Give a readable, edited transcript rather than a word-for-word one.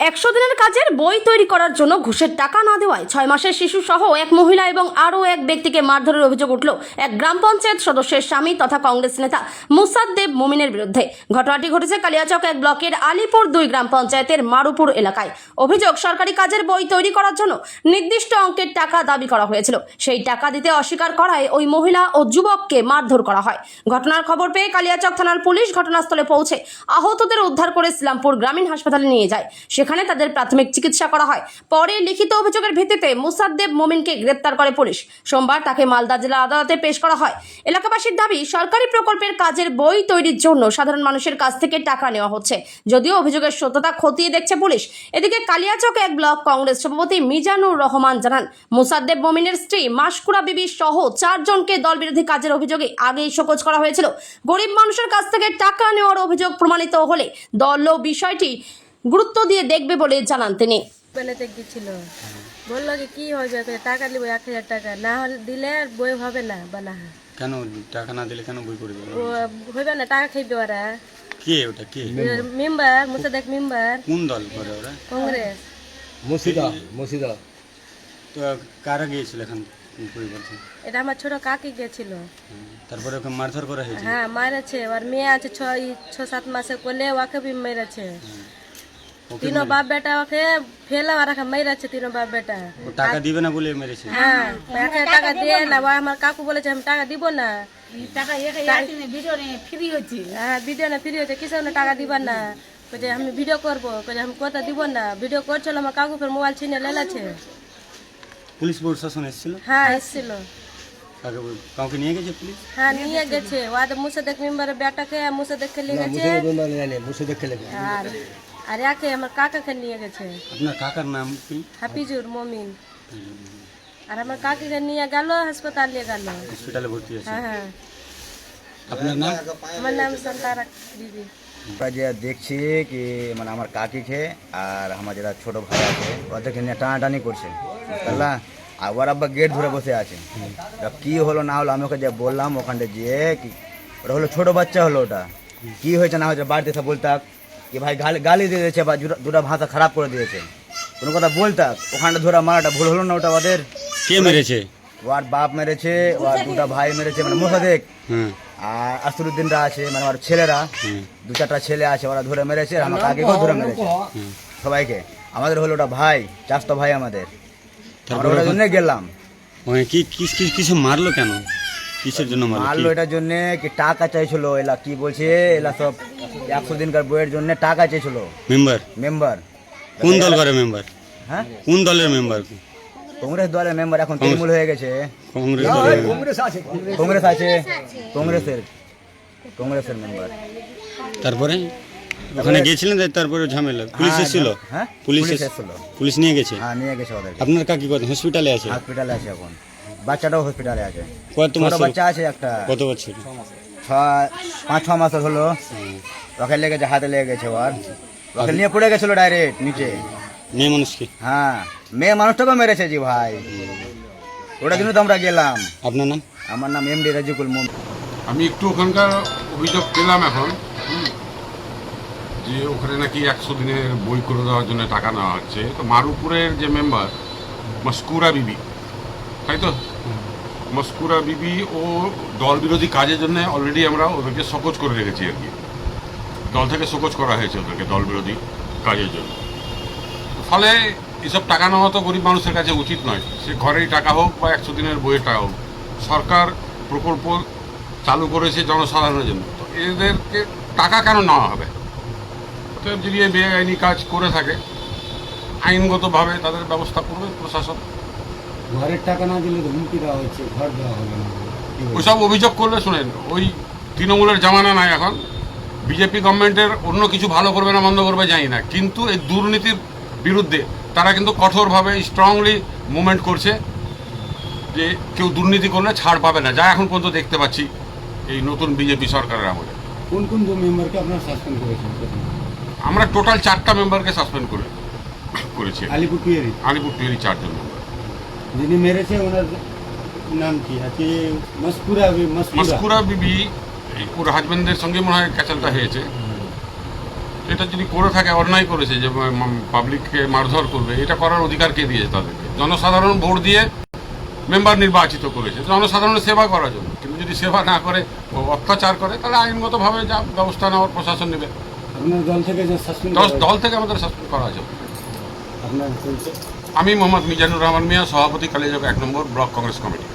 100 দিনের কাজের বই তৈরি করার জন্য ঘুষের টাকা না দেওয়ায় 6 মাসের শিশু সহ এক মহিলা এবং আরও এক ব্যক্তিকে মারধরের অভিযোগ উঠল এক গ্রাম পঞ্চায়েত সদস্যের স্বামী তথা কংগ্রেস নেতা মুসাদ্দেব মোমিনের বিরুদ্ধে। ঘটনাটি ঘটেছে কালিয়াচক 1 ব্লকের আলিপুর 2 গ্রাম পঞ্চায়েতের মারুপুর এলাকায়। অভিযোগ, সরকারি কাজের বই তৈরি করার জন্য নির্দিষ্ট অঙ্কের টাকা দাবি করা হয়েছিল। সেই টাকা দিতে অস্বীকার করায় ওই মহিলা ও যুবককে মারধর করা হয়। ঘটনার খবর পেয়ে কালিয়াচক থানার পুলিশ ঘটনাস্থলে পৌঁছে আহতদের উদ্ধার করে ইসলামপুর গ্রামীণ হাসপাতালে নিয়ে যায়। সেখানে তাদের প্রাথমিক চিকিৎসা করা হয়। পরে লিখিত অভিযোগের ভিত্তিতে মুসাদ্দেব মোমিনকে গ্রেপ্তার করে পুলিশ। সোমবার তাকে মালদা জেলা আদালতে পেশ করা হয়। এলাকাবাসীর দাবি, সরকারি প্রকল্পের কাজের বই তৈরির জন্য সাধারণ মানুষের কাছ থেকে টাকা নেওয়া হচ্ছে, যদিও অভিযোগের সত্যতা খতিয়ে দেখছে পুলিশ। এদিকে কালিয়াচক 1 ব্লক কংগ্রেস সভাপতি মিজানুর রহমান জানান, মুসাদ্দেব মোমিনের স্ত্রী মাসকুরা বিবি সহ 4 জনকে দলবিরোধী কাজের অভিযোগে আগেই শোকজ করা হয়েছিল। গরিব মানুষের কাছ থেকে টাকা নেওয়ার অভিযোগ প্রমাণিত হলে দলও বিষয়টি গুরুত্ব দিয়ে দেখবে বলে জানান তিনি। বেলাতে গেছিল, বললো যে কি হবে, টাকা নিব 1000 টাকা, না হলে দিলে আর বই হবে না বানা। কেন টাকা না দিলে কেন বই করে দেবে? ও হবে না, টাকা খাইবে ওরা। কে ওটা? কে মেম্বার? মুসাদ্দেব মেম্বার। কোন দল করে ওরা? কংগ্রেস। মুর্শিদা তো কারা গিয়েছিল এখন পরিবর্তে? এটা আমার ছোট কাকি গেছিল। তারপরে ওকে মারধর করা হয়েছে? হ্যাঁ, মারেছে। আর মেয়ে আছে 6-7 মাসের কোলে, ওকে বি মেরেছে। তিনো বাপ বেটা ওকে ফেলা আর মেরেছে, তিনো বাপ বেটা। ও টাকা দিবে না বলে মেরেছে? হ্যাঁ, টাকা দিয়ে না। আমার কাকু বলেছে আমি টাকা দিব না। ভিডিও না ফ্রি হচ্ছে, কিছু না, টাকা দিবা না। বলছে আমি ভিডিও করবো, বলছে আমি কথা দিব না। ভিডিও করছিল, আমার কাকু ফের মোবাইল ছিনে লেলাছে। পুলিশ প্রশাসন এসেছিল? হ্যাঁ, এসেছিল। কাউকে নিয়ে গেছে পুলিশ? হ্যাঁ, নিয়ে গেছে। ওদের মুসাদ্দেব মেম্বারের বেটাকে মুসাদ্দেবকে নিয়ে গেছে, আর একে আমার কাকাকে নিয়ে গেছে। আপনার কাকার নাম কি? হাফিজুর মোমিন। আর আমার কাকিকে নিয়ে গেল, হাসপাতালে গেল, হসপিটালে ভর্তি আছে। হ্যাঁ। আপনার নাম? আমার নাম সন্তারা দিদি। আমরা যে দেখছি কি মানে আমার কাকিকে আর আমার যারা ছোট ভাই আছে ওদেরকে নিয়ে টানাটানি করছে, বুঝলা? আর ওর আব্বা গেট ধরে বসে আছে। কি হলো না হলো আমি ওকে যে বললাম, ওখানটা গিয়ে কি ওটা হলো ছোট বাচ্চা হলো, ওটা কি হয়েছে না হয়েছে বাড়িতে এসে বলতাক কি ভাই গালি দিয়ে দিয়েছে বা দুটা ভাষা খারাপ করে দিয়েছে, কোনো কথা বলতাক। ওখানটা ধরে মারাটা ভুল হলো না? ওটা ওদের কে মেরেছে? ওর বাপ মেরেছে, ওর দুটা ভাই মেরেছে, মানে মোসাদ্দেক হুম। আর আসরুদ্দিনরা আছে, মানে ওর ছেলেরা 2-4টা ছেলে আছে, ওরা ধরে মেরেছে। আর আমার কাকিকেও ধরে মেরেছে, সবাইকে। আমাদের হলো ওটা ভাই, চাচতো ভাই আমাদের। আমরা ওটার জন্য গেলাম। কিছু মারলো কেন? কিসের জন্য মারলো? এটার জন্য কি টাকা চাইছিল। এলা কি বলছে, এলা সব 100 দিনকার বইয়ের জন্য টাকা চাইছিল। মেম্বার কোন দল করে মেম্বার? হ্যাঁ, কোন দলের মেম্বার? কংগ্রেস দলের মেম্বার। এখন তৃণমূল হয়ে গেছে। কংগ্রেসের মেম্বার। তারপরে ওখানে গিয়েছিলেন, তারপরে ঝামেলা, পুলিশ এসেছিল? হ্যাঁ, পুলিশ নিয়ে গেছে? হ্যাঁ, নিয়ে গেছে ওদের। আপনার কাকি কত হসপিটালে আছে? হসপিটালে আছে এখন, বাচ্চাটাও হসপিটালে আছে। কত মাস বাচ্চা আছে একটা। কত বছর? 5-6 মাসের হলো। ওকে লেগেছে, হাতে লেগে গেছে। ওকে নিয়ে পড়ে গেছিল ডাইরেক্ট নিচে। মেয়ে মানুষকে? হ্যাঁ, মেয়ে মানুষটাকেও মেরেছে জি ভাই। ওটার জন্য তো আমরা গেলাম। আপনার নাম? আমার নাম এমডি রাজিকুল মোমিন। আমি একটু ওখানকার অভিযোগ পেলাম এখন, যে ওখানে নাকি 100 দিনের বই করে দেওয়ার জন্য টাকা নেওয়া হচ্ছে। তো মারুপুরের যে মেম্বার মাসকুরা বিবি, তাই তো? মাসকুরা বিবি ও দল বিরোধী কাজের জন্য অলরেডি আমরা ওদেরকে শোকজ করে রেখেছি আর কি। দল থেকে শোকজ করা হয়েছে ওদেরকে দল বিরোধী কাজের জন্য। ফলে এসব টাকা নেওয়া তো গরিব মানুষের কাছে উচিত নয়। সে ঘরেই টাকা হোক বা 100 দিনের বইয়ের টাকা হোক, সরকার প্রকল্প চালু করেছে জনসাধারণের জন্য। তো এদেরকে টাকা কেন নেওয়া হবে? অতএব যদি এই বেআইনি কাজ করে থাকে, আইনগতভাবে তাদের ব্যবস্থা করবে প্রশাসন। ঘরের টাকা না দিলে তো হুমকি দেওয়া হচ্ছে, ঘর দেওয়া হবে না। ওইসব অভিযোগ করলে শোনেন, ওই তৃণমূলের জামানা নাই এখন। বিজেপি গভর্নমেন্টের অন্য কিছু ভালো করবে না বন্ধ করবে জানি না, কিন্তু এই দুর্নীতির বিরুদ্ধে তারা কিন্তু কঠোরভাবে স্ট্রংলি মুভমেন্ট করছে, যে কেউ দুর্নীতি করলে ছাড় পাবে না, যা এখন পর্যন্ত দেখতে পাচ্ছি এই নতুন বিজেপি সরকারের আমলে। কোন কোন মেম্বারকে আপনারা সাসপেন্ড করেছেন? আমরা টোটাল 4টা মেম্বারকে সাসপেন্ড করেছি। আলিপুর টুয়েরি 4 জন মেম্বার। যিনি মেরেছে ওনার নাম কি আছে? মাসকুরা বিবি, ওর হাজবেন্ডের সঙ্গে মনে হয় ক্যাচালটা হয়েছে। এটা যদি করে থাকে, অন্যায় করেছে যে পাবলিককে মারধর করবে, এটা করার অধিকার কে দিয়েছে তাদেরকে? জনসাধারণ ভোট দিয়ে মেম্বার নির্বাচিত করেছে জনসাধারণের সেবা করার জন্য, কিন্তু যদি সেবা না করে ও অত্যাচার করে, তাহলে আইনগতভাবে যা ব্যবস্থা নেওয়ার প্রশাসন নেবে। আপনার দল থেকে যে সাসপেন্ড দল থেকে আমাদের সাসপেন্ড করা আছে। আপনার পরিচয়? আমি মোহাম্মদ মিজানুর রহমান মিয়া, সভাপতি কালিয়াচক 1 নম্বর ব্লক কংগ্রেস কমিটি।